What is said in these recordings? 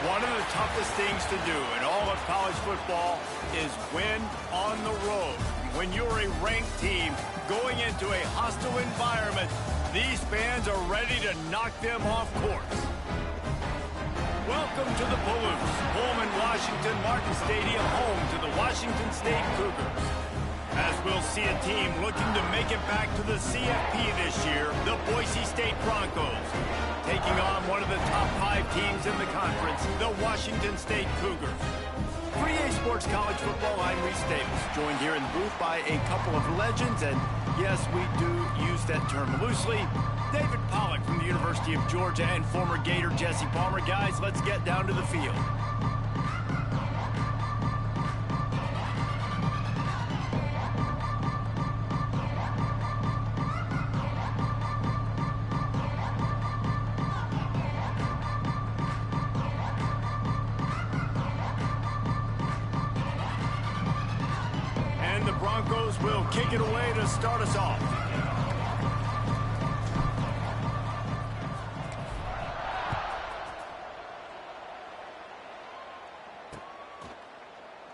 One of the toughest things to do in all of college football is win on the road. When you're a ranked team going into a hostile environment, these fans are ready to knock them off course. Welcome to the Palouse, Pullman, Washington Martin Stadium, home to the Washington State Cougars. As we'll see a team looking to make it back to the CFP this year, the Boise State Broncos, taking on one of the top 5 teams in the conference, the Washington State Cougars. For EA Sports College Football, I'm Reese Davis, joined here in the booth by a couple of legends, and yes, we do use that term loosely. David Pollack from the University of Georgia and former Gator Jesse Palmer. Guys, let's get down to the field. And the Broncos will kick it away to start us off.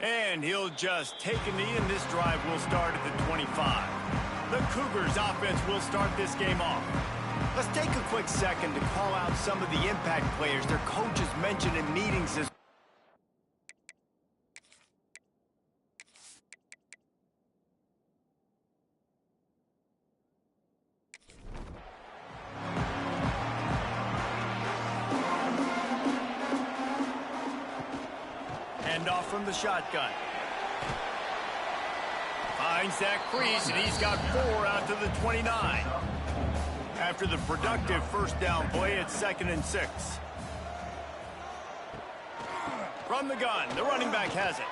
And he'll just take a knee, and this drive will start at the 25. The Cougars offense will start this game off. Let's take a quick second to call out some of the impact players their coaches mentioned in meetings this. Off from the shotgun. Finds that crease, and he's got 4 out to the 29. After the productive first down play, it's 2nd and 6. From the gun, the running back has it.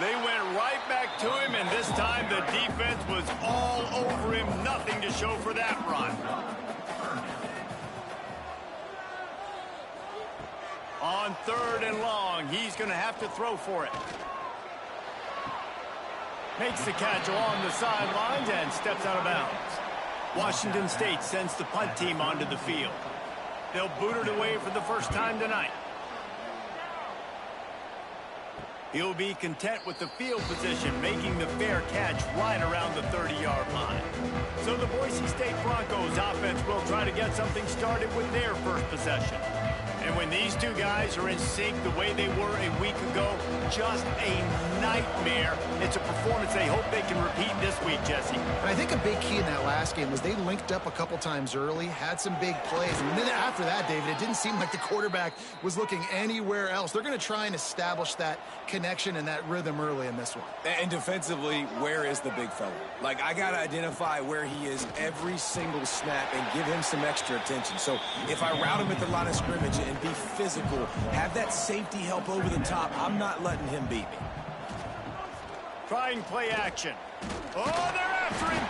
They went right back to him, and this time the defense was all over him. Nothing to show for that run. On 3rd and long, he's going to have to throw for it. Makes the catch along the sidelines and steps out of bounds. Washington State sends the punt team onto the field. They'll boot it away for the first time tonight. He'll be content with the field position, making the fair catch right around the 30-yard line. So the Boise State Broncos offense will try to get something started with their first possession. And when these two guys are in sync the way they were a week ago, just a nightmare. It's a performance they hope they can repeat this week, Jesse. I think a big key in that last game was they linked up a couple times early, had some big plays. And then after that, David, it didn't seem like the quarterback was looking anywhere else. They're going to try and establish that connection and that rhythm early in this one. And defensively, where is the big fella? Like, I got to identify where he is every single snap and give him some extra attention. So if I route him at the line of scrimmage and be physical, have that safety help over the top, I'm not letting him beat me. Trying play action. Oh, they're after him.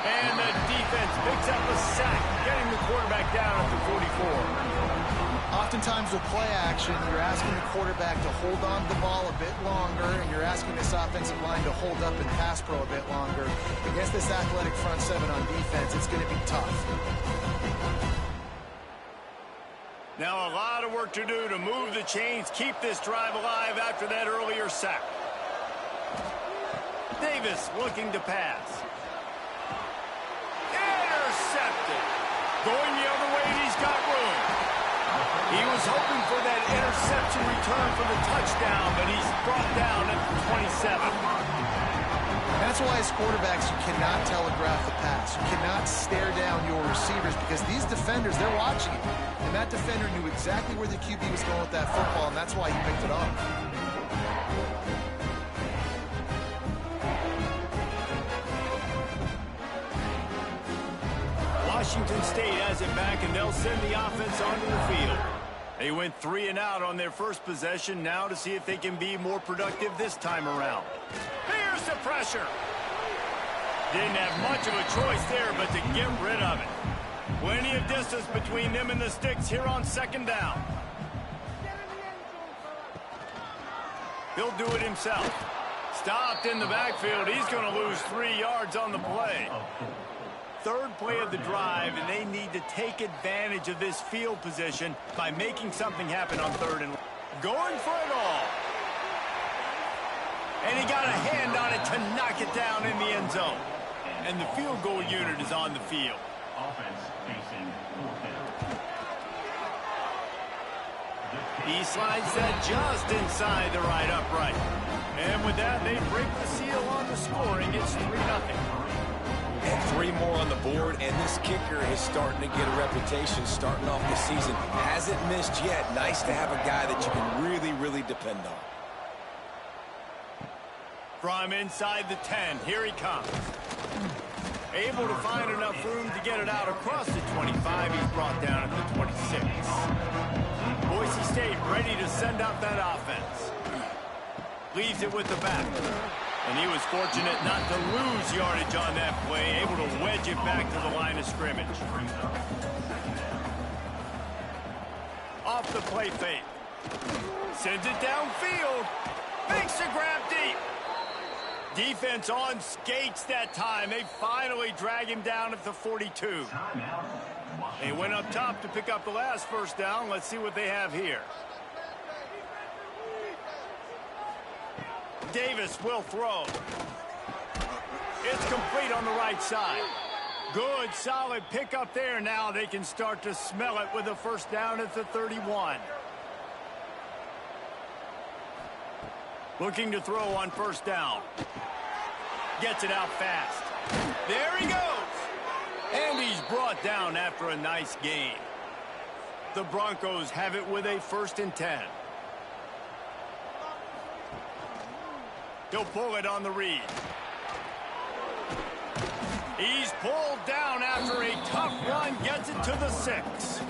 And the defense picks up a sack, getting the quarterback down at the 44. Oftentimes with play action, you're asking the quarterback to hold on to the ball a bit longer, and you're asking this offensive line to hold up and pass pro a bit longer. Against this athletic front seven on defense, it's going to be tough. Now a lot of work to do to move the chains, keep this drive alive after that earlier sack. Davis looking to pass. Intercepted. Going the other way, he's got room. He was hoping for that interception return for the touchdown, but he's brought down at the 27. That's why as quarterbacks, you cannot telegraph the pass. You cannot stare down your receivers because these defenders, they're watching it. And that defender knew exactly where the QB was going with that football, and that's why he picked it off. Washington State has it back, and they'll send the offense onto the field. They went 3 and out on their first possession, now to see if they can be more productive this time around. Here's the pressure. Didn't have much of a choice there, but to get rid of it. Plenty of distance between them and the sticks here on 2nd down. He'll do it himself. Stopped in the backfield. He's going to lose 3 yards on the play. third play of the drive, and they need to take advantage of this field position by making something happen on third and going for it all. And he got a hand on it to knock it down in the end zone. And the field goal unit is on the field. Offense facing He slides that just inside the right upright. And with that, they break the seal on the scoring. It's 3-0. And 3 more on the board, and this kicker is starting to get a reputation starting off the season. Hasn't missed yet. Nice to have a guy that you can really, really depend on. From inside the 10, here he comes. Able to find enough room to get it out across the 25. He's brought down at the 26. Boise State ready to send out that offense. Leaves it with the back. And he was fortunate not to lose yardage on that play, able to wedge it back to the line of scrimmage. Off the play fake. Sends it downfield. Makes the grab deep. Defense on skates that time. They finally drag him down at the 42. They went up top to pick up the last first down. Let's see what they have here. Davis will throw. It's complete on the right side. Good, solid pickup there. Now they can start to smell it with a first down at the 31. Looking to throw on first down. Gets it out fast. There he goes. And he's brought down after a nice gain. The Broncos have it with a 1st and 10. He'll pull it on the read. He's pulled down after a tough run. Gets it to the 6.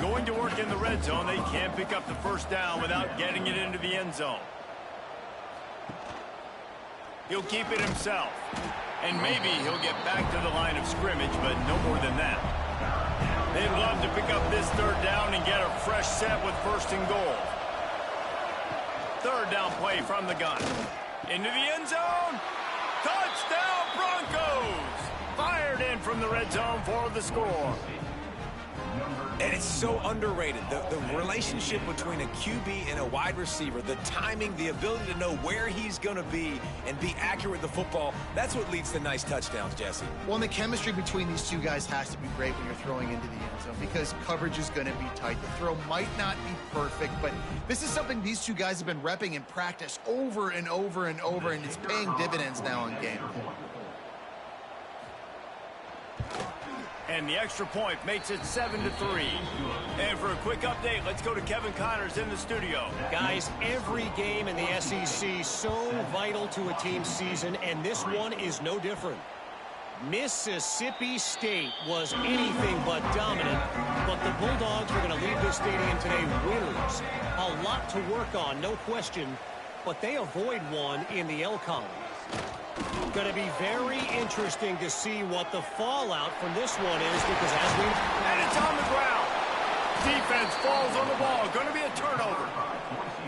Going to work in the red zone. They can't pick up the first down without getting it into the end zone. He'll keep it himself. And maybe he'll get back to the line of scrimmage, but no more than that. They'd love to pick up this 3rd down and get a fresh set with 1st and goal. 3rd down play from the gun. Into the end zone. Touchdown Broncos! Fired in from the red zone for the score. And it's so underrated. The relationship between a QB and a wide receiver, the timing, the ability to know where he's going to be and be accurate with the football, that's what leads to nice touchdowns, Jesse. Well, and the chemistry between these two guys has to be great when you're throwing into the end zone because coverage is going to be tight. The throw might not be perfect, but this is something these two guys have been repping in practice over and over and over, and it's paying dividends now in game. And the extra point makes it 7-3. And for a quick update, let's go to Kevin Connors in the studio. Guys, every game in the SEC so vital to a team's season, and this one is no different. Mississippi State was anything but dominant, but the Bulldogs are going to leave this stadium today winners. A lot to work on, no question, but they avoid one in the L column. Going to be very interesting to see what the fallout from this one is because as we... And it's on the ground. Defense falls on the ball. Going to be a turnover.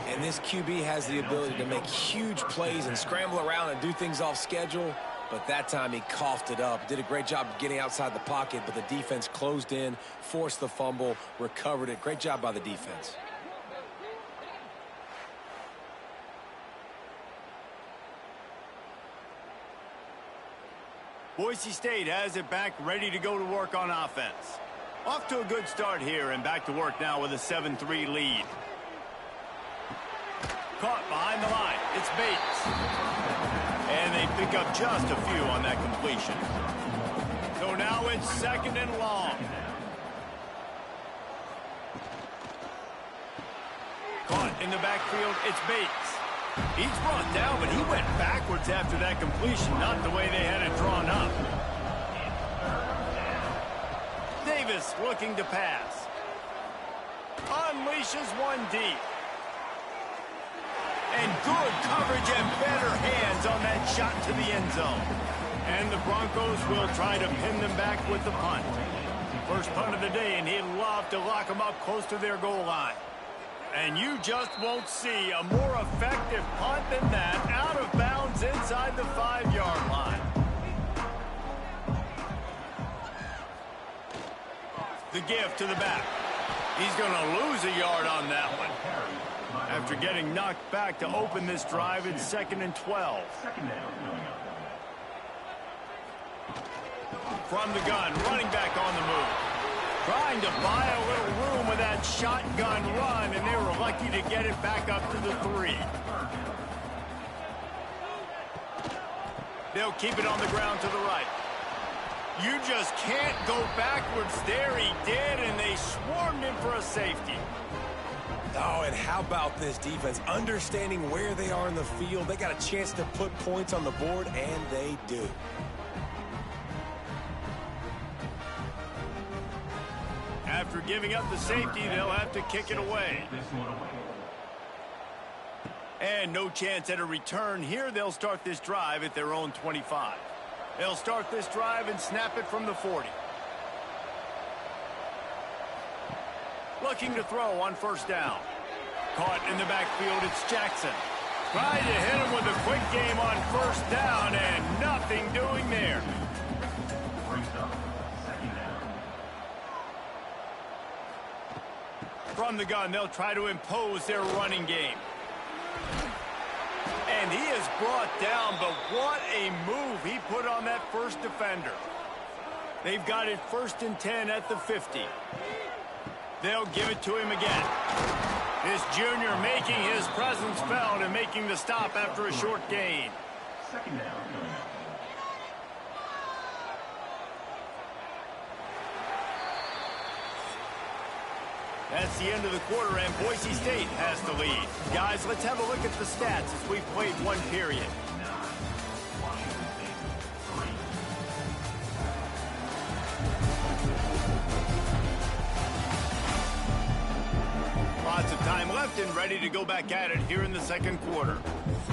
And this QB has the ability to make huge plays and scramble around and do things off schedule. But that time he coughed it up. Did a great job getting outside the pocket, but the defense closed in, forced the fumble, recovered it. Great job by the defense. Boise State has it back, ready to go to work on offense. Off to a good start here, and back to work now with a 7-3 lead. Caught behind the line. It's Bates. And they pick up just a few on that completion. So now it's 2nd and long. Caught in the backfield. It's Bates. He's brought down, but he went backwards after that completion, not the way they had it drawn up. Davis looking to pass. Unleashes one deep. And good coverage and better hands on that shot to the end zone. And the Broncos will try to pin them back with the punt. First punt of the day, and he'd love to lock them up close to their goal line. And you just won't see a more effective punt than that, out of bounds inside the 5-yard line. The give to the back. He's going to lose a yard on that one. After getting knocked back to open this drive, it's 2nd and 12. From the gun, running back on the move. Trying to buy a little room with that shotgun run, and they were lucky to get it back up to the 3. They'll keep it on the ground to the right. You just can't go backwards there. He did, and they swarmed him for a safety. Oh, and how about this defense? Understanding where they are in the field. They got a chance to put points on the board, and they do. After giving up the safety, they'll have to kick it away. And no chance at a return here. They'll start this drive at their own 25. They'll start this drive and snap it from the 40. Looking to throw on first down. Caught in the backfield, it's Jackson. Tried to hit him with a quick game on first down, and nothing doing there. From the gun, they'll try to impose their running game. And he is brought down, but what a move he put on that first defender. They've got it 1st and 10 at the 50. They'll give it to him again. This junior making his presence felt and making the stop after a short gain. 2nd down. That's the end of the quarter, and Boise State has the lead. Guys, let's have a look at the stats as we've played one period. Lots of time left and ready to go back at it here in the second quarter.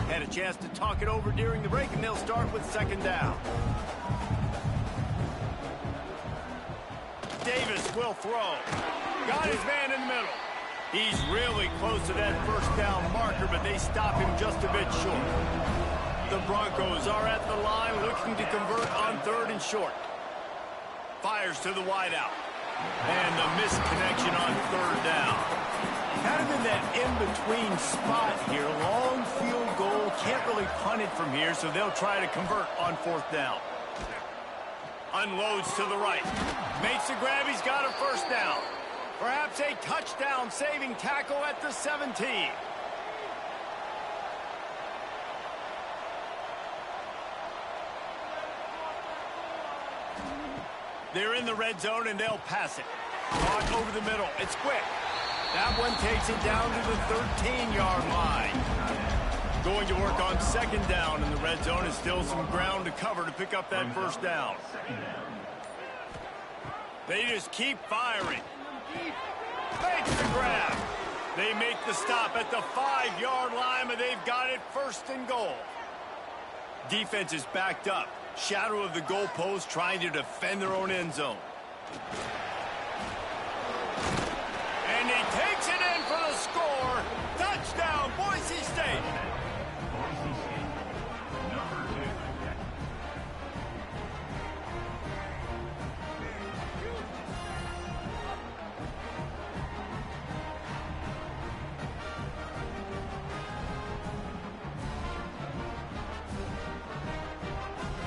Had a chance to talk it over during the break, and they'll start with 2nd down. Davis will throw. Got his man in the middle. He's really close to that first down marker, but they stop him just a bit short. The Broncos are at the line looking to convert on 3rd and short. Fires to the wideout. And the missed connection on 3rd down. Kind of in that in-between spot here. Long field goal. Can't really punt it from here, so they'll try to convert on 4th down. Unloads to the right. Makes a grab. He's got a first down. Perhaps a touchdown-saving tackle at the 17. They're in the red zone, and they'll pass it. Caught over the middle. It's quick. That one takes it down to the 13-yard line. Going to work on 2nd down in the red zone. Is still some ground to cover to pick up that first down. They just keep firing. Makes the grab. They make the stop at the 5-yard line, but they've got it 1st and goal. Defense is backed up. Shadow of the goalpost, trying to defend their own end zone. And he takes it in for the score. Touchdown, Boise State.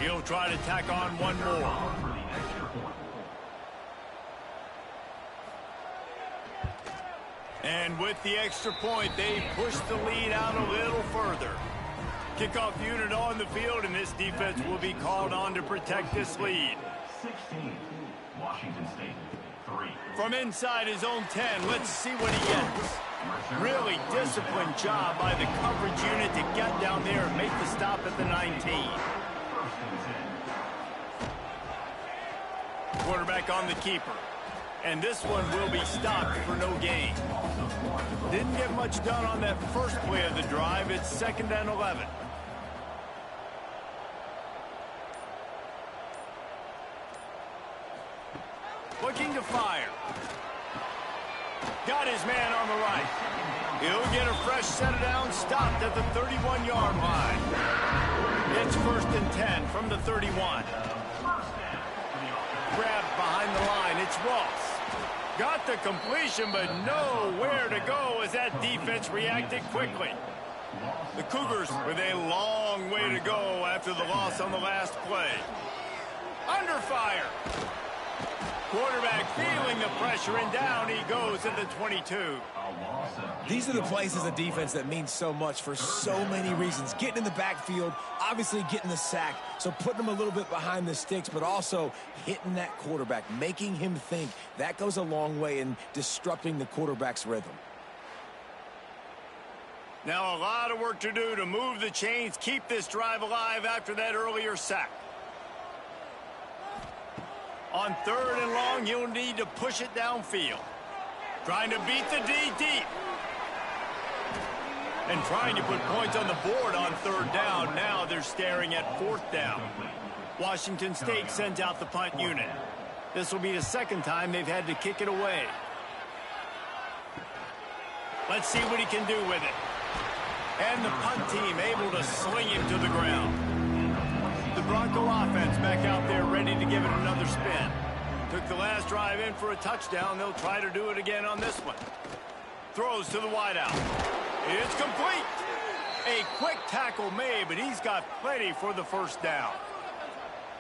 He'll try to tack on one more. And with the extra point, they push the lead out a little further. Kickoff unit on the field, and this defense will be called on to protect this lead. 16, Washington State, 3. From inside his own 10, let's see what he gets. Really disciplined job by the coverage unit to get down there and make the stop at the 19. Quarterback on the keeper. And this one will be stopped for no gain. Didn't get much done on that first play of the drive. It's 2nd and 11. Looking to fire. Got his man on the right. He'll get a fresh set of downs, stopped at the 31-yard line. It's 1st and 10 from the 31. Grabbed behind the line. It's Ross. Got the completion, but nowhere to go as that defense reacted quickly. The Cougars with a long way to go after the loss on the last play. Under fire. Quarterback feeling the pressure, and down he goes at the 22. These are the plays as a defense that mean so much for so many reasons. Getting in the backfield, obviously getting the sack, so putting him a little bit behind the sticks, but also hitting that quarterback, making him think. That goes a long way in disrupting the quarterback's rhythm. Now a lot of work to do to move the chains, keep this drive alive after that earlier sack. On 3rd and long, you'll need to push it downfield. Trying to beat the D deep. And trying to put points on the board on 3rd down. Now they're staring at 4th down. Washington State sends out the punt unit. This will be the 2nd time they've had to kick it away. Let's see what he can do with it. And the punt team able to sling him to the ground. The Bronco offense back out there ready to give it another spin. Took the last drive in for a touchdown. They'll try to do it again on this one. Throws to the wideout. It's complete. A quick tackle made, but he's got plenty for the 1st down.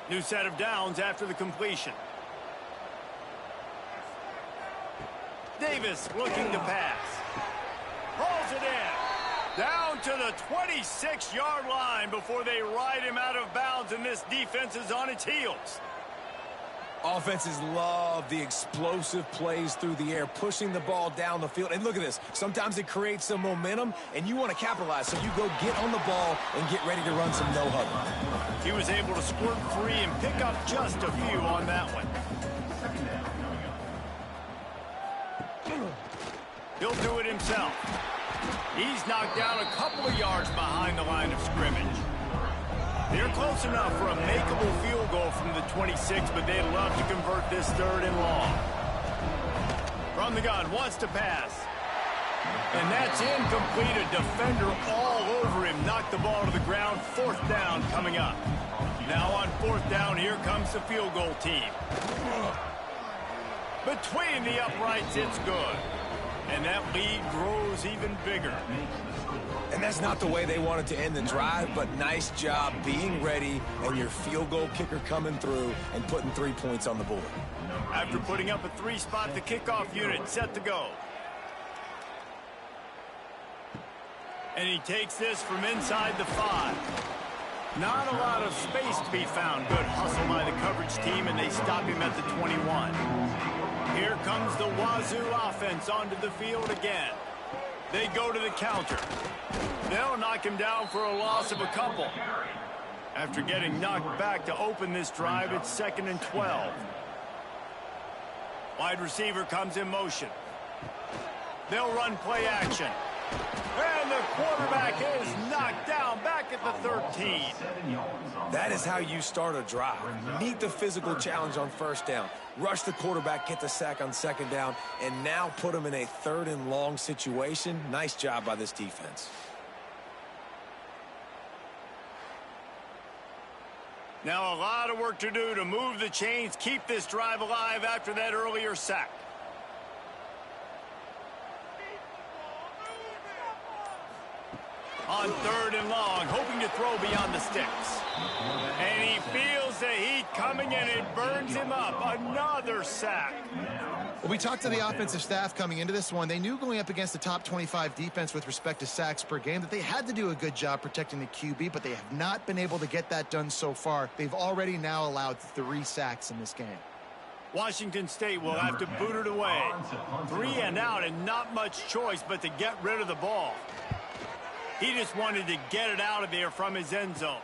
New set of downs after the completion. Davis looking to pass. Hauls it in. Down to the 26-yard line before they ride him out of bounds, and this defense is on its heels. Offenses love the explosive plays through the air, pushing the ball down the field. And look at this. Sometimes it creates some momentum, and you want to capitalize. So you go get on the ball and get ready to run some no-huddle. He was able to squirt free and pick up just a few on that one. He'll do it himself. He's knocked down a couple of yards behind the line of scrimmage. They're close enough for a makeable field goal from the 26, but they'd love to convert this 3rd and long. From the gun, wants to pass. And that's incomplete. A defender all over him. Knocked the ball to the ground. 4th down coming up. Now on 4th down, here comes the field goal team. Between the uprights, it's good. And that lead grows even bigger. And that's not the way they wanted to end the drive, but nice job being ready and your field goal kicker coming through and putting 3 points on the board. After putting up a 3-spot, the kickoff unit set to go. And he takes this from inside the 5. Not a lot of space to be found. Good hustle by the coverage team, and they stop him at the 21. Here comes the Wazoo offense onto the field again. They go to the counter. They'll knock him down for a loss of a couple. After getting knocked back to open this drive, it's 2nd and 12. Wide receiver comes in motion. They'll run play action. And the quarterback is knocked down back at the 13. That is how you start a drive. Meet the physical challenge on 1st down. Rush the quarterback, get the sack on 2nd down, and now put him in a 3rd and long situation. Nice job by this defense. Now a lot of work to do to move the chains, keep this drive alive after that earlier sack. On 3rd and long, hoping to throw beyond the sticks. And he feels the heat coming, and it burns him up. Another sack. Well, we talked to the offensive staff coming into this one. They knew going up against the top 25 defense with respect to sacks per game that they had to do a good job protecting the QB, but they have not been able to get that done so far. They've already now allowed 3 sacks in this game. Washington State will have to boot it away. 3 and out, and not much choice but to get rid of the ball. He just wanted to get it out of there from his end zone.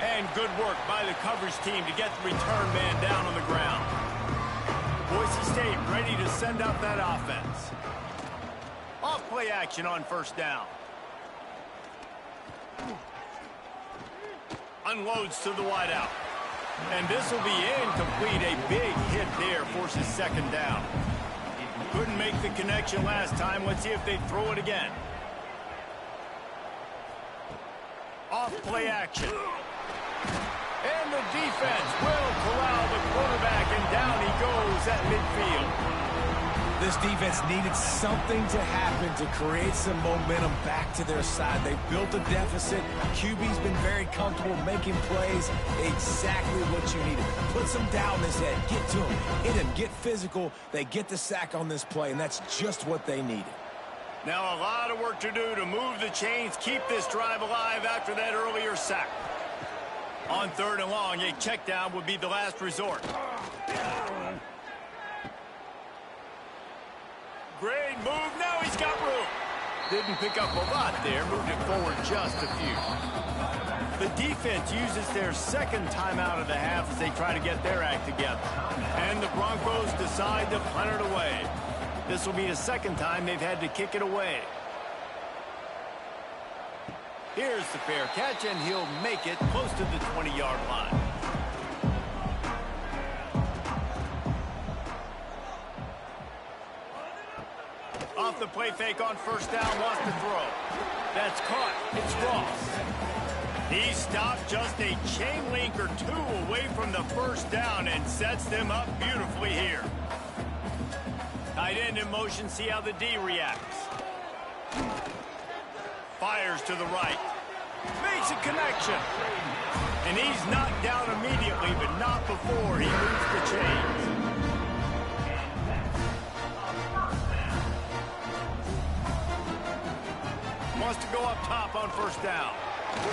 And good work by the coverage team to get the return man down on the ground. Boise State ready to send out that offense. Off play action on 1st down. Unloads to the wideout. And this will be incomplete. A big hit there forces 2nd down. Couldn't make the connection last time. Let's see if they throw it again. Off play action. And the defense will corral the quarterback, and down he goes at midfield. This defense needed something to happen to create some momentum back to their side. They built a deficit. QB's been very comfortable making plays. Exactly what you needed. Put some doubt in his head. Get to him. Hit him. Get physical. They get the sack on this play, and that's just what they needed. Now a lot of work to do to move the chains, keep this drive alive after that earlier sack. On 3rd and long, a check down would be the last resort. Great move. Now he's got room. Didn't pick up a lot there. Moved it forward just a few. The defense uses their second timeout of the half as they try to get their act together. And the Broncos decide to punt it away. This will be the second time they've had to kick it away. Here's the fair catch, and he'll make it close to the 20-yard line. Off the play fake on 1st down, lost the throw. That's caught. It's Ross. He stopped just a chain link or two away from the 1st down and sets them up beautifully here. Tight end in motion, see how the D reacts. Fires to the right. Makes a connection. And he's knocked down immediately, but not before he moves the chains. Wants to go up top on 1st down.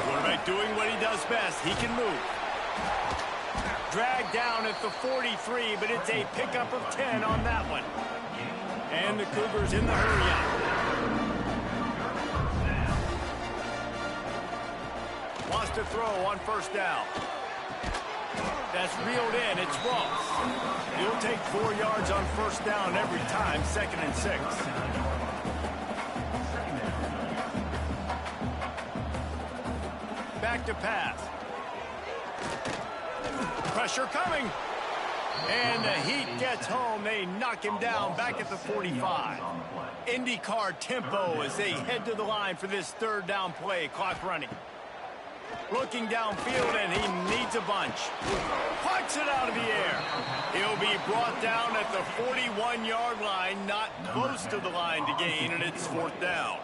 Quarterback doing what he does best. He can move. Dragged down at the 43, but it's a pickup of 10 on that one. And the Cougars in the hurry up. Wants to throw on 1st down. That's reeled in. It's Ross. He'll take 4 yards on 1st down every time. 2nd and 6. Back to pass. Pressure coming. And the Heat gets home. They knock him down back at the 45. IndyCar tempo as they head to the line for this 3rd down play. Clock running. Looking downfield, and he needs a bunch. Pucks it out of the air. He'll be brought down at the 41-yard line, not close to the line to gain, and it's 4th down.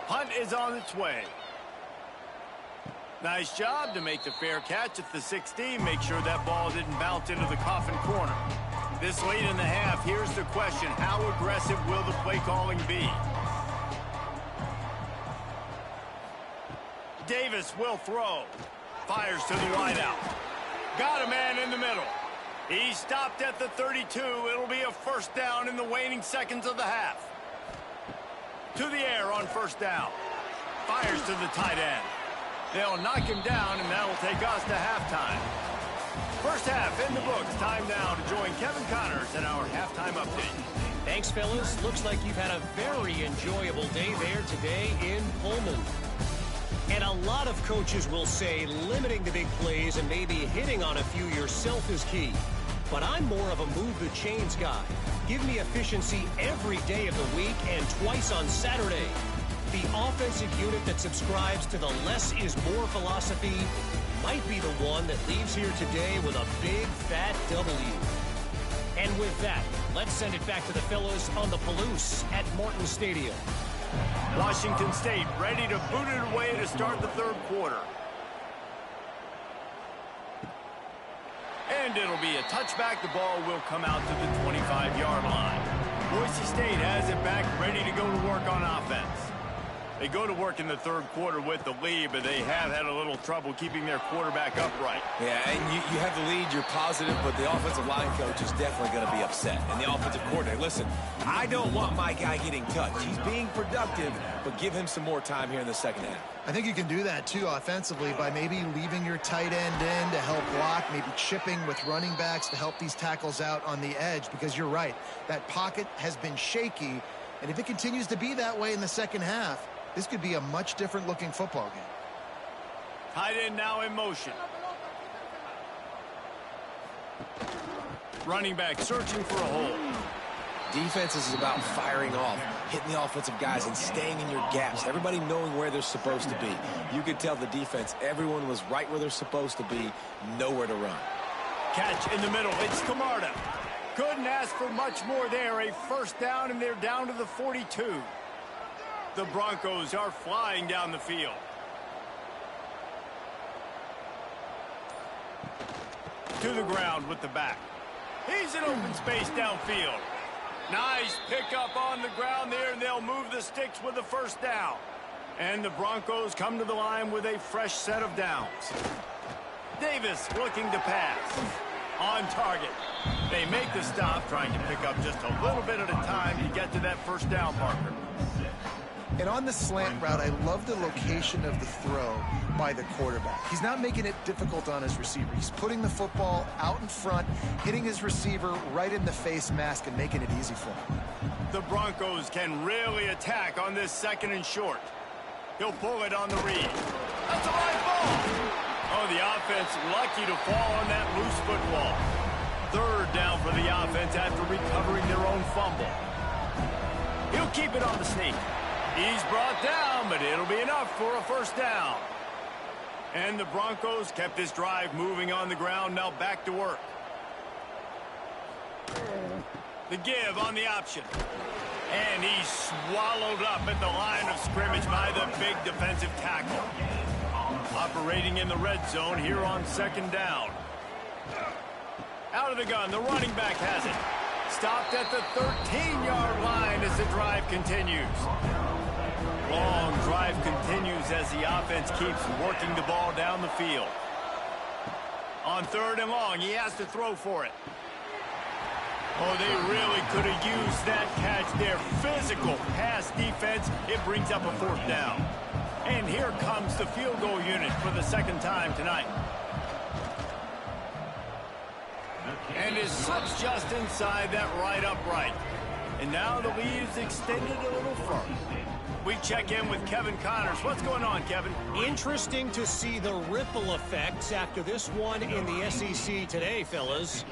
Punt is on its way. Nice job to make the fair catch at the 16. Make sure that ball didn't bounce into the coffin corner. This late in the half, here's the question. How aggressive will the play calling be? Davis will throw. Fires to the wideout. Got a man in the middle. He stopped at the 32. It'll be a 1st down in the waning seconds of the half. To the air on 1st down. Fires to the tight end. They'll knock him down, and that'll take us to halftime. 1st half in the books. Time now to join Kevin Connors in our halftime update. Thanks, fellas. Looks like you've had a very enjoyable day there today in Pullman. And a lot of coaches will say limiting the big plays and maybe hitting on a few yourself is key. But I'm more of a move the chains guy. Give me efficiency every day of the week and twice on Saturday. The offensive unit that subscribes to the less is more philosophy might be the one that leaves here today with a big fat W. And with that, let's send it back to the fellows on the Palouse at Martin Stadium. Washington State ready to boot it away to start the 3rd quarter. And it'll be a touchback. The ball will come out to the 25-yard line. Boise State has it back, ready to go to work on offense. They go to work in the 3rd quarter with the lead, but they have had a little trouble keeping their quarterback upright. Yeah, and you have the lead, you're positive, but the offensive line coach is definitely going to be upset. And the offensive coordinator, listen, I don't want my guy getting touched. He's being productive, but give him some more time here in the 2nd half. I think you can do that, too, offensively, by maybe leaving your tight end in to help block, maybe chipping with running backs to help these tackles out on the edge, because you're right. That pocket has been shaky, and if it continues to be that way in the 2nd half, this could be a much different looking football game. Tight end now in motion. Running back searching for a hole. Defense is about firing off, hitting the offensive guys, and staying in your gaps. Everybody knowing where they're supposed to be. You could tell the defense, everyone was right where they're supposed to be, nowhere to run. Catch in the middle. It's Camarda. Couldn't ask for much more there. A first down, and they're down to the 42. The Broncos are flying down the field. To the ground with the back. He's in open space downfield. Nice pickup on the ground there, and they'll move the sticks with the first down. And the Broncos come to the line with a fresh set of downs. Davis looking to pass. On target. They make the stop, trying to pick up just a little bit at a time to get to that first down marker. And on the slant route, I love the location of the throw by the quarterback. He's not making it difficult on his receiver. He's putting the football out in front, hitting his receiver right in the face mask and making it easy for him. The Broncos can really attack on this 2nd and short. He'll pull it on the read. That's a live ball. Oh, the offense lucky to fall on that loose football. 3rd down for the offense after recovering their own fumble. He'll keep it on the sneak. He's brought down, but it'll be enough for a first down. And the Broncos kept this drive moving on the ground. Now back to work. The give on the option. And he's swallowed up at the line of scrimmage by the big defensive tackle. Operating in the red zone here on 2nd down. Out of the gun, the running back has it. Stopped at the 13-yard line as the drive continues. Long drive continues as the offense keeps working the ball down the field. On 3rd and long, he has to throw for it. Oh, they really could have used that catch there. Physical pass defense. It brings up a 4th down. And here comes the field goal unit for the 2nd time tonight. And is slips just inside that right upright. And now the lead is extended a little further. We check in with Kevin Connors. What's going on, Kevin? Interesting to see the ripple effects after this one in the SEC today, fellas.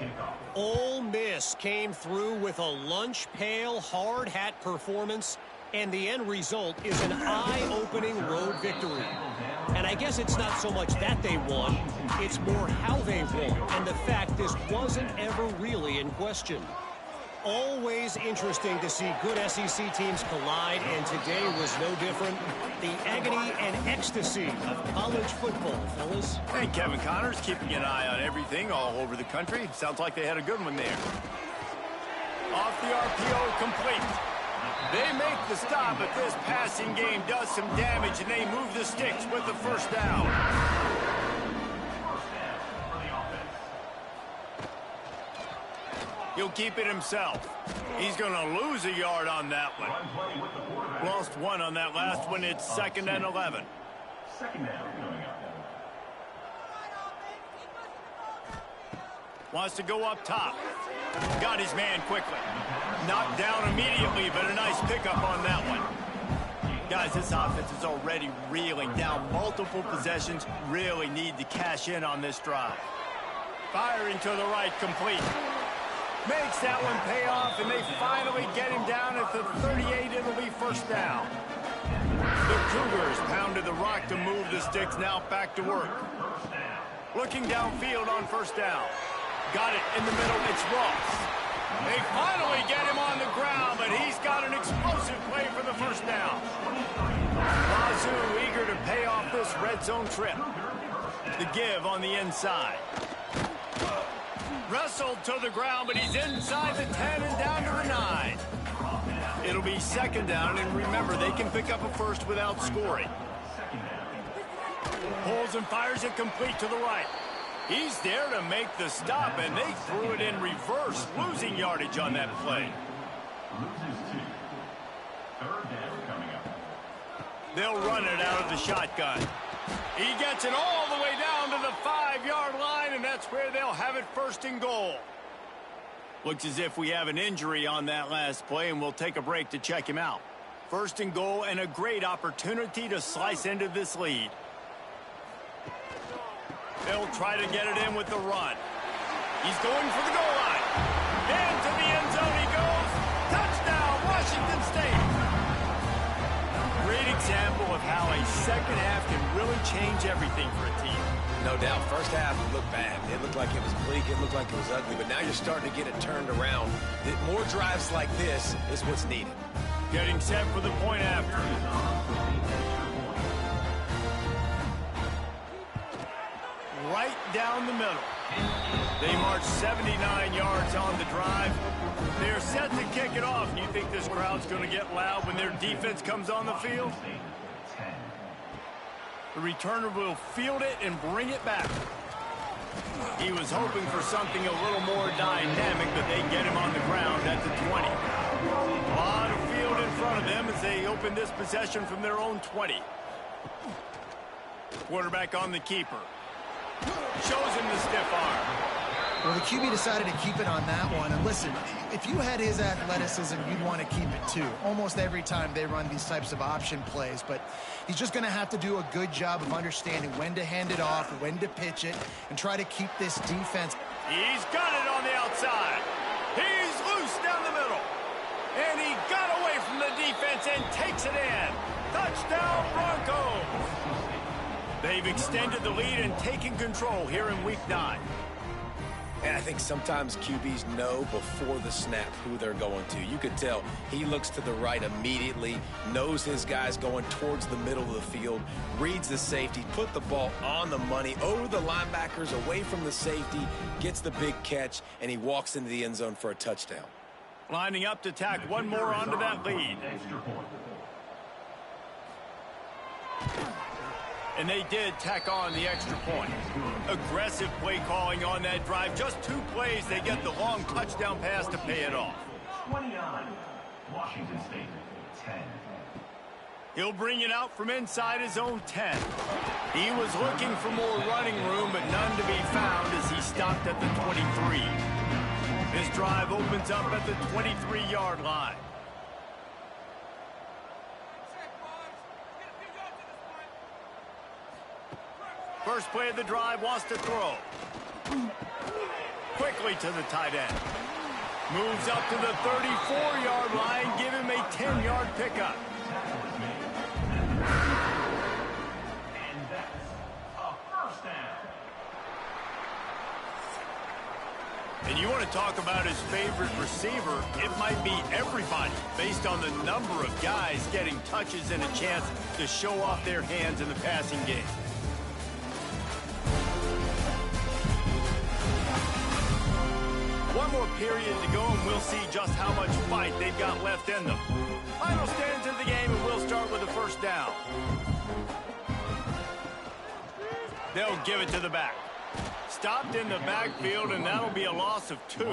Ole Miss came through with a lunch pail hard hat performance, and the end result is an eye-opening road victory. And I guess it's not so much that they won, it's more how they won, and the fact this wasn't ever really in question. Always interesting to see good SEC teams collide, and today was no different. The agony and ecstasy of college football, fellas. And Kevin Connors keeping an eye on everything all over the country. Sounds like they had a good one there. Off the RPO, complete. They make the stop, but this passing game does some damage, and they move the sticks with the first down. He'll keep it himself. He's going to lose a yard on that one. Lost 1 on that last one. It's 2nd and 11. 2nd down coming up. Wants to go up top. Got his man quickly. Knocked down immediately, but a nice pickup on that one. Guys, this offense is already reeling down multiple possessions. Really need to cash in on this drive. Firing to the right, complete. Makes that one pay off, and they finally get him down at the 38. It'll be first down. The Cougars pounded the rock to move the sticks. Now back to work. Looking downfield on first down. Got it in the middle. It's Ross. They finally get him on the ground, but he's got an explosive play for the first down. Wazoo eager to pay off this red zone trip. The give on the inside. Wrestled to the ground, but he's inside the 10 and down to the 9. It'll be 2nd down, and remember, they can pick up a first without scoring. Pulls and fires it complete to the right. He's there to make the stop, and they threw it in reverse, losing yardage on that play. Loses 2. 3rd down coming up. They'll run it out of the shotgun. He gets it all the way down to the 5-yard line, and that's where they'll have it 1st and goal. Looks as if we have an injury on that last play, and we'll take a break to check him out. 1st and goal, and a great opportunity to slice into this lead. They'll try to get it in with the run. He's going for the goal line. Into the end zone he goes. change everything for a team. No doubt. First half, it looked bad. It looked like it was bleak. It looked like it was ugly. But now you're starting to get it turned around. More drives like this is what's needed. Getting set for the point after. Right down the middle. They march 79 yards on the drive. They're set to kick it off. And you think this crowd's going to get loud when their defense comes on the field? The returner will field it and bring it back. He was hoping for something a little more dynamic, but they get him on the ground at the 20. A lot of field in front of them as they open this possession from their own 20. Quarterback on the keeper. Shows him the stiff arm. Well, the QB decided to keep it on that one. And listen, if you had his athleticism, you'd want to keep it too. Almost every time they run these types of option plays. But he's just going to have to do a good job of understanding when to hand it off, when to pitch it, and try to keep this defense. He's got it on the outside. He's loose down the middle. And he got away from the defense and takes it in. Touchdown, Broncos. They've extended the lead and taken control here in Week 9. And I think sometimes QBs know before the snap who they're going to. You could tell he looks to the right immediately, knows his guy's going towards the middle of the field, reads the safety, put the ball on the money, over the linebackers, away from the safety, gets the big catch, and he walks into the end zone for a touchdown. Lining up to tack one more onto that lead. And they did tack on the extra point. Aggressive play calling on that drive. Just 2 plays, they get the long touchdown pass to pay it off. 29, Washington State, 10. He'll bring it out from inside his own 10. He was looking for more running room, but none to be found as he stopped at the 23. This drive opens up at the 23-yard line. First play of the drive, wants to throw. Quickly to the tight end. Moves up to the 34-yard line, give him a 10-yard pickup. And that's a first down. And you want to talk about his favorite receiver, it might be everybody, based on the number of guys getting touches and a chance to show off their hands in the passing game. One more period to go, and we'll see just how much fight they've got left in them. Final stands of the game, and we'll start with a first down. They'll give it to the back. Stopped in the backfield, and that'll be a loss of 2.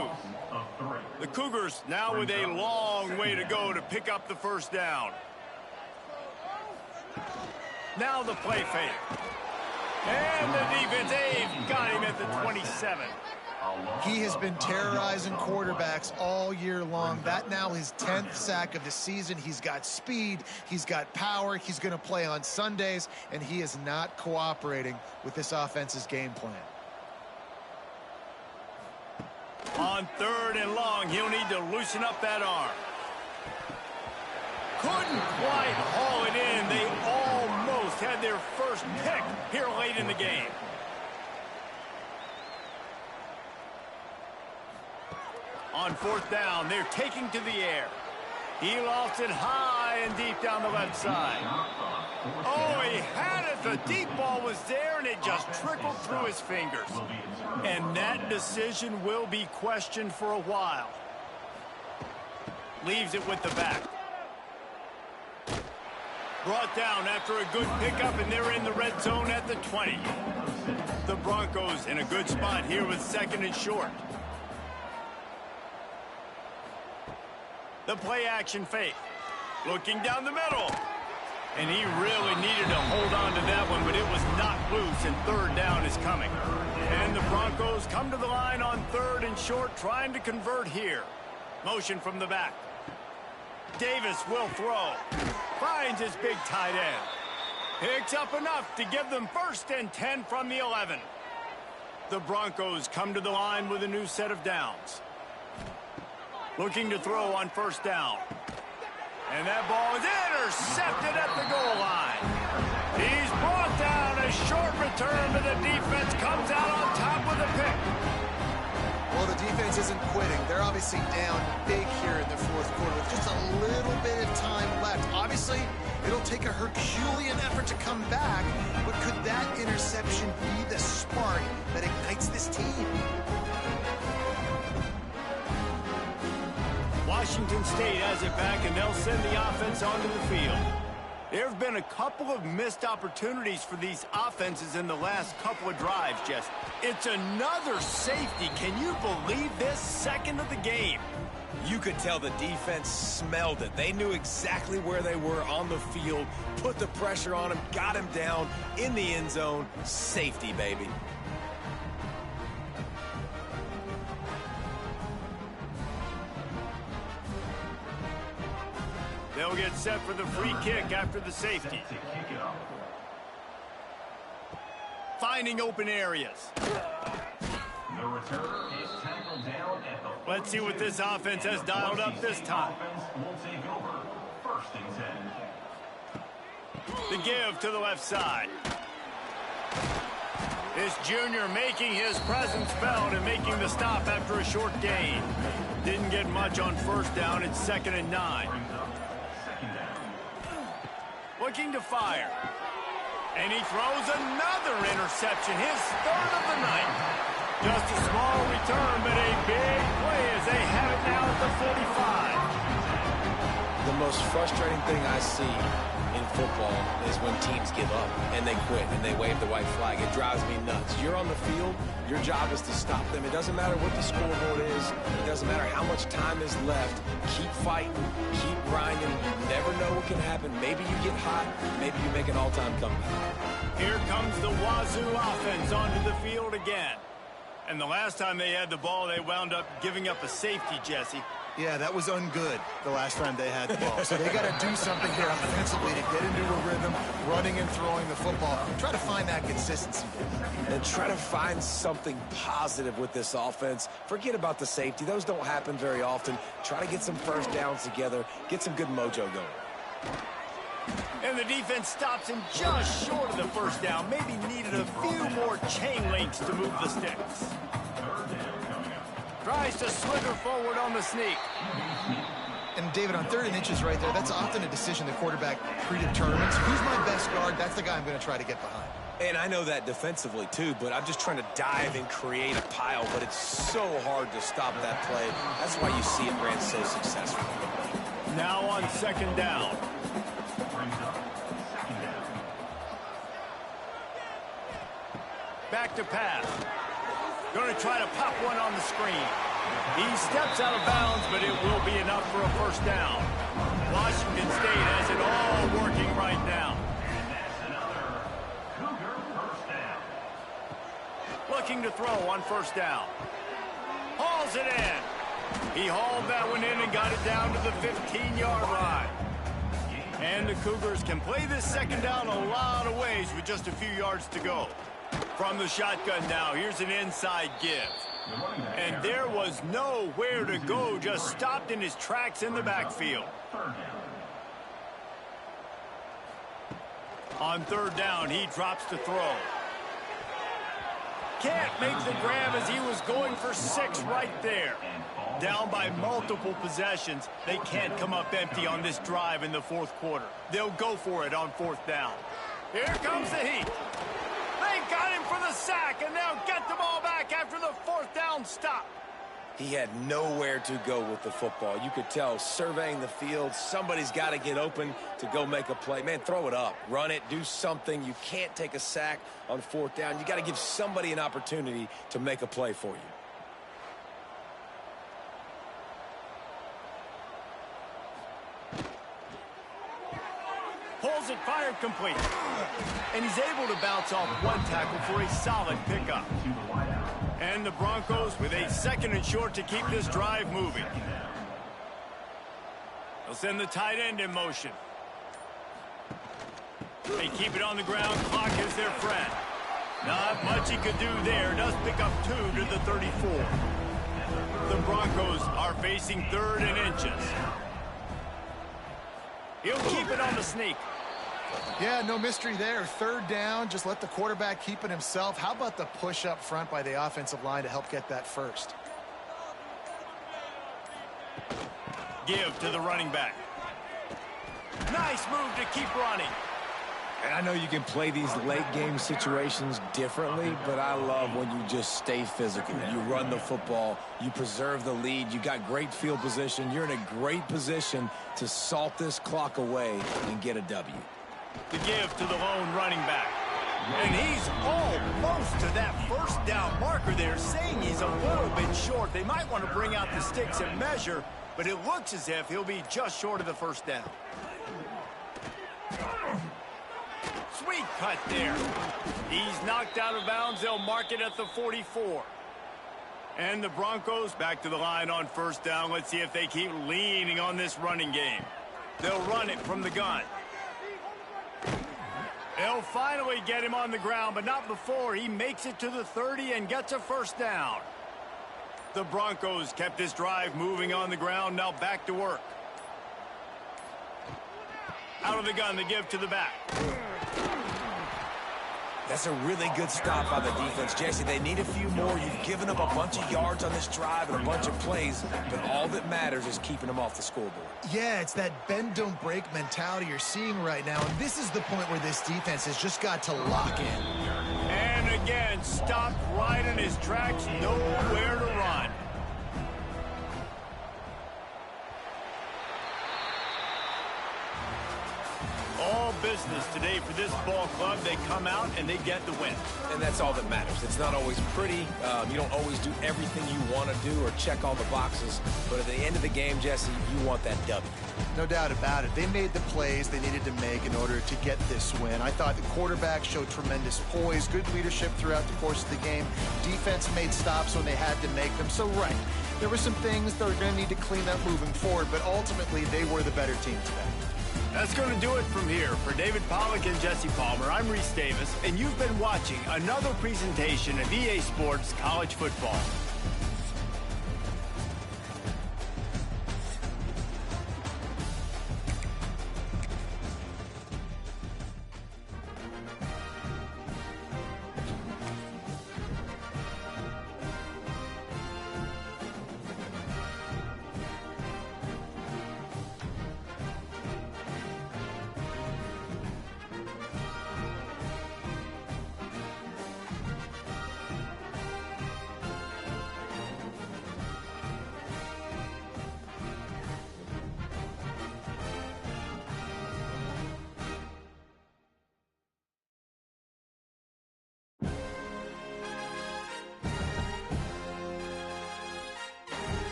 The Cougars now with a long way to go to pick up the first down. Now the play fake. And the defense, they've got him at the 27. He has been terrorizing quarterbacks all year long. That now his 10th sack of the season. He's got speed. He's got power. He's going to play on Sundays, and he is not cooperating with this offense's game plan. On 3rd and long, he'll need to loosen up that arm. Couldn't quite haul it in. They almost had their first pick here late in the game. On 4th down, they're taking to the air. He lofts it high and deep down the left side. Oh, he had it. The deep ball was there, and it just trickled through his fingers. And that decision will be questioned for a while. Leaves it with the back. Brought down after a good pickup, and they're in the red zone at the 20. The Broncos in a good spot here with 2nd and short. The play action fake. Looking down the middle. And he really needed to hold on to that one, but it was knocked loose, and 3rd down is coming. And the Broncos come to the line on 3rd and short, trying to convert here. Motion from the back. Davis will throw. Finds his big tight end. Picks up enough to give them 1st and 10 from the 11. The Broncos come to the line with a new set of downs. Looking to throw on 1st down. And that ball is intercepted at the goal line. He's brought down. A short return, but the defense comes out on top with a pick. Well, the defense isn't quitting. They're obviously down big here in the fourth quarter with just a little bit of time left. Obviously, it'll take a Herculean effort to come back, but could that interception be the spark that ignites this team? Washington State has it back, and they'll send the offense onto the field. There have been a couple of missed opportunities for these offenses in the last couple of drives, Jess. It's another safety. Can you believe this? Second of the game. You could tell the defense smelled it. They knew exactly where they were on the field, put the pressure on him, got him down in the end zone. Safety, baby. They'll get set for the free kick after the safety. Finding open areas. The returner is tackled down at the... Let's see what this offense has dialed up this time. Will take over. First and 10. The give to the left side. This junior making his presence felt and making the stop after a short gain. Didn't get much on first down. It's 2nd and 9. Looking to fire. And he throws another interception, his third of the night. Just a small return, but a big play as they have it now at the 45. The most frustrating thing I see in football is when teams give up and they quit and they wave the white flag. It drives me nuts. You're on the field. Your job is to stop them. It doesn't matter what the scoreboard is. It doesn't matter how much time is left. Keep fighting. Keep grinding. You never know what can happen. Maybe you get hot. Maybe you make an all-time comeback. Here comes the Wazoo offense onto the field again. And the last time they had the ball, they wound up giving up a safety, Jesse. Yeah, that was ungood the last time they had the ball. So they got to do something here offensively to get into a rhythm, running and throwing the football. Try to find that consistency. And try to find something positive with this offense. Forget about the safety. Those don't happen very often. Try to get some first downs together. Get some good mojo going. And the defense stops him just short of the first down. Maybe needed a few more chain links to move the sticks. Tries to slither forward on the sneak. And David, on 3rd and inches right there, that's often a decision the quarterback predetermines. Who's my best guard? That's the guy I'm going to try to get behind. And I know that defensively, too, but I'm just trying to dive and create a pile, but it's so hard to stop that play. That's why you see it ran so successful. Now on 2nd down. Back to pass. Going to try to pop one on the screen. He steps out of bounds, but it will be enough for a first down. Washington State has it all working right now. And that's another Cougar first down. Looking to throw on first down. Hauls it in. He hauled that one in and got it down to the 15-yard line. And the Cougars can play this 2nd down a lot of ways with just a few yards to go. From the shotgun now, here's an inside give. And there was nowhere to go, just stopped in his tracks in the backfield. On 3rd down, he drops to throw. Can't make the grab as he was going for 6 right there. Down by multiple possessions, they can't come up empty on this drive in the 4th quarter. They'll go for it on 4th down. Here comes the heat. They got him for the sack, and they'll get the ball back after the 4th down stop. He had nowhere to go with the football. You could tell, surveying the field, somebody's got to get open to go make a play. Man, throw it up, run it, do something. You can't take a sack on 4th down. You got to give somebody an opportunity to make a play for you. Pulls it, fired complete. And he's able to bounce off one tackle for a solid pickup. And the Broncos with a 2nd and short to keep this drive moving. They'll send the tight end in motion. They keep it on the ground. Clock is their friend. Not much he could do there. Does pick up 2 to the 34. The Broncos are facing 3rd and inches. He'll keep it on the sneak. Yeah, no mystery there. Third down, just let the quarterback keep it himself. How about the push up front by the offensive line to help get that first? Give to the running back. Nice move to keep running. And I know you can play these late game situations differently, but I love when you just stay physical. You run the football, you preserve the lead, you got great field position, you're in a great position to salt this clock away and get a W. The give to the lone running back. And he's almost to that first down marker there, saying he's a little bit short. They might want to bring out the sticks and measure, but it looks as if he'll be just short of the first down. Sweet cut there. He's knocked out of bounds. They'll mark it at the 44. And the Broncos back to the line on first down. Let's see if they keep leaning on this running game. They'll run it from the gun. They'll finally get him on the ground, but not before he makes it to the 30 and gets a first down. The Broncos kept this drive moving on the ground. Now back to work. Out of the gun, the give to the back. That's a really good stop by the defense. Jesse, they need a few more. You've given up a bunch of yards on this drive and a bunch of plays, but all that matters is keeping them off the scoreboard. Yeah, it's that bend, don't break mentality you're seeing right now, and this is the point where this defense has just got to lock in. And again, stopped right in his tracks, nowhere to run. All business today for this ball club. They come out and they get the win. And that's all that matters. It's not always pretty. You don't always do everything you want to do or check all the boxes. But at the end of the game, Jesse, you want that W. No doubt about it. They made the plays they needed to make in order to get this win. I thought the quarterback showed tremendous poise, good leadership throughout the course of the game. Defense made stops when they had to make them. So, right, there were some things that are going to need to clean up moving forward, but ultimately they were the better team today. That's going to do it from here. For David Pollack and Jesse Palmer, I'm Reese Davis, and you've been watching another presentation of EA Sports College Football.